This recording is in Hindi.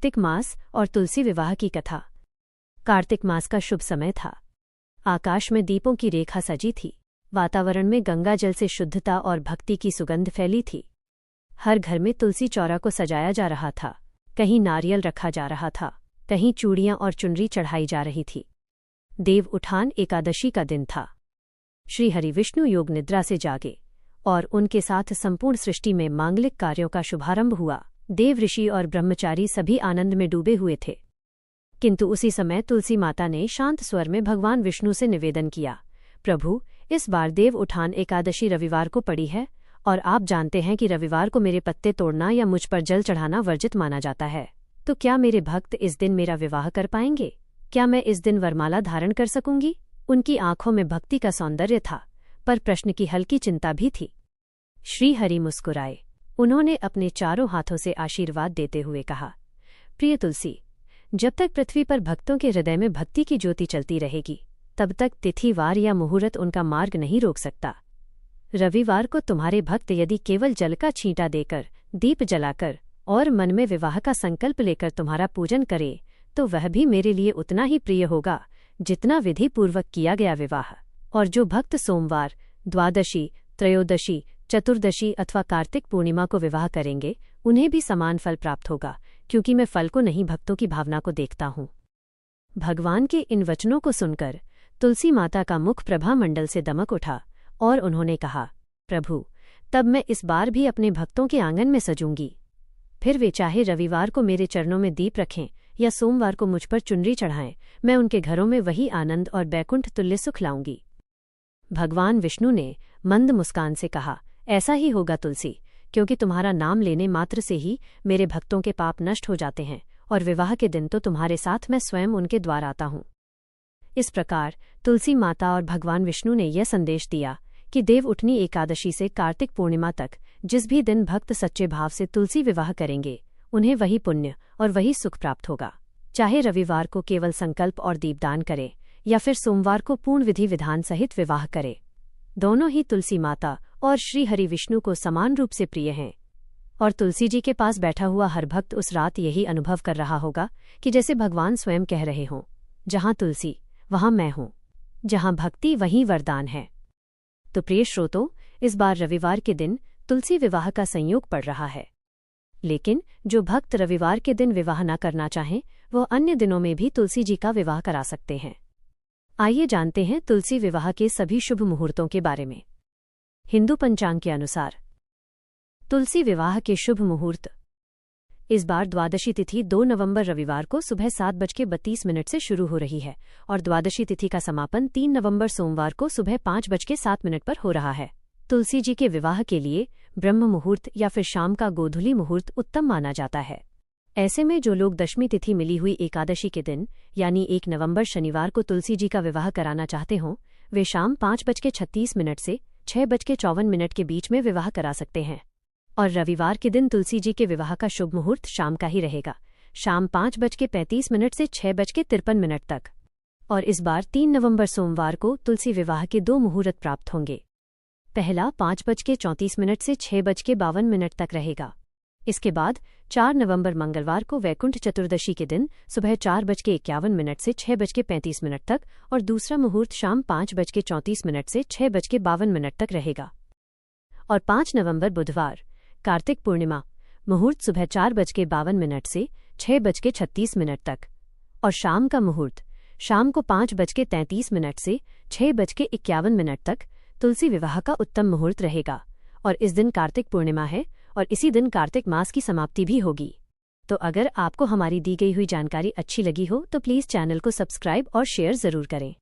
कार्तिक मास और तुलसी विवाह की कथा। कार्तिक मास का शुभ समय था। आकाश में दीपों की रेखा सजी थी। वातावरण में गंगा जल से शुद्धता और भक्ति की सुगंध फैली थी। हर घर में तुलसी चौरा को सजाया जा रहा था। कहीं नारियल रखा जा रहा था, कहीं चूड़ियां और चुनरी चढ़ाई जा रही थी। देव उठान एकादशी का दिन था। श्री हरि विष्णु योग निद्रा से जागे और उनके साथ संपूर्ण सृष्टि में मांगलिक कार्यों का शुभारंभ हुआ। देव ऋषि और ब्रह्मचारी सभी आनंद में डूबे हुए थे। किंतु उसी समय तुलसी माता ने शांत स्वर में भगवान विष्णु से निवेदन किया, प्रभु, इस बार देव उठान एकादशी रविवार को पड़ी है और आप जानते हैं कि रविवार को मेरे पत्ते तोड़ना या मुझ पर जल चढ़ाना वर्जित माना जाता है। तो क्या मेरे भक्त इस दिन मेरा विवाह कर पाएंगे? क्या मैं इस दिन वरमाला धारण कर सकूंगी? उनकी आंखों में भक्ति का सौंदर्य था, पर प्रश्न की हल्की चिंता भी थी। श्री हरि मुस्कुराए। उन्होंने अपने चारों हाथों से आशीर्वाद देते हुए कहा, प्रिय तुलसी, जब तक पृथ्वी पर भक्तों के हृदय में भक्ति की ज्योति चलती रहेगी, तब तक तिथिवार या मुहूर्त उनका मार्ग नहीं रोक सकता। रविवार को तुम्हारे भक्त यदि केवल जल का छींटा देकर, दीप जलाकर और मन में विवाह का संकल्प लेकर तुम्हारा पूजन करे, तो वह भी मेरे लिए उतना ही प्रिय होगा जितना विधि पूर्वक किया गया विवाह। और जो भक्त सोमवार, द्वादशी, त्रयोदशी, चतुर्दशी अथवा कार्तिक पूर्णिमा को विवाह करेंगे, उन्हें भी समान फल प्राप्त होगा, क्योंकि मैं फल को नहीं भक्तों की भावना को देखता हूँ। भगवान के इन वचनों को सुनकर तुलसी माता का मुख प्रभा मंडल से दमक उठा और उन्होंने कहा, प्रभु, तब मैं इस बार भी अपने भक्तों के आंगन में सजूंगी। फिर वे चाहे रविवार को मेरे चरणों में दीप रखें या सोमवार को मुझ पर चुनरी चढ़ाएं, मैं उनके घरों में वही आनंद और बैकुंठ तुल्य सुख लाऊंगी। भगवान विष्णु ने मंद मुस्कान से कहा, ऐसा ही होगा तुलसी, क्योंकि तुम्हारा नाम लेने मात्र से ही मेरे भक्तों के पाप नष्ट हो जाते हैं और विवाह के दिन तो तुम्हारे साथ मैं स्वयं उनके द्वार आता हूँ। इस प्रकार तुलसी माता और भगवान विष्णु ने यह संदेश दिया कि देव उठनी एकादशी से कार्तिक पूर्णिमा तक जिस भी दिन भक्त सच्चे भाव से तुलसी विवाह करेंगे, उन्हें वही पुण्य और वही सुख प्राप्त होगा, चाहे रविवार को केवल संकल्प और दीपदान करे या फिर सोमवार को पूर्ण विधि विधान सहित विवाह करे। दोनों ही तुलसी माता और श्री हरि विष्णु को समान रूप से प्रिय हैं। और तुलसी जी के पास बैठा हुआ हर भक्त उस रात यही अनुभव कर रहा होगा कि जैसे भगवान स्वयं कह रहे हों, जहाँ तुलसी वहाँ मैं हूँ, जहाँ भक्ति वहीं वरदान है। तो प्रिय श्रोतों, इस बार रविवार के दिन तुलसी विवाह का संयोग पड़ रहा है। लेकिन जो भक्त रविवार के दिन विवाह न करना चाहें, वह अन्य दिनों में भी तुलसी जी का विवाह करा सकते हैं। आइए जानते हैं तुलसी विवाह के सभी शुभ मुहूर्तों के बारे में। हिंदू पंचांग के अनुसार तुलसी विवाह के शुभ मुहूर्त। इस बार द्वादशी तिथि 2 नवंबर रविवार को सुबह 7:32 से शुरू हो रही है और द्वादशी तिथि का समापन 3 नवंबर सोमवार को सुबह 5:07 पर हो रहा है। तुलसी जी के विवाह के लिए ब्रह्म मुहूर्त या फिर शाम का गोधूली मुहूर्त उत्तम माना जाता है। ऐसे में जो लोग दशमी तिथि मिली हुई एकादशी के दिन यानी 1 नवंबर शनिवार को तुलसी जी का विवाह कराना चाहते हों, वे शाम 5:36 से 6:54 के बीच में विवाह करा सकते हैं। और रविवार के दिन तुलसी जी के विवाह का शुभ मुहूर्त शाम का ही रहेगा, शाम 5:35 से 6:53 तक। और इस बार 3 नवंबर सोमवार को तुलसी विवाह के 2 मुहूर्त प्राप्त होंगे। पहला 5:34 से 6:52 तक रहेगा। इसके बाद 4 नवंबर मंगलवार को वैकुंठ चतुर्दशी के दिन सुबह 4:51 से 6:35 तक और दूसरा मुहूर्त शाम 5:34 से 6:52 तक रहेगा। और 5 नवंबर बुधवार कार्तिक पूर्णिमा मुहूर्त सुबह 4:52 से 6:36 तक और शाम का मुहूर्त शाम को 5:33 से 6:51 तक तुलसी विवाह का उत्तम मुहूर्त रहेगा। और इस दिन कार्तिक पूर्णिमा है और इसी दिन कार्तिक मास की समाप्ति भी होगी। तो अगर आपको हमारी दी गई हुई जानकारी अच्छी लगी हो तो प्लीज़ चैनल को सब्सक्राइब और शेयर ज़रूर करें।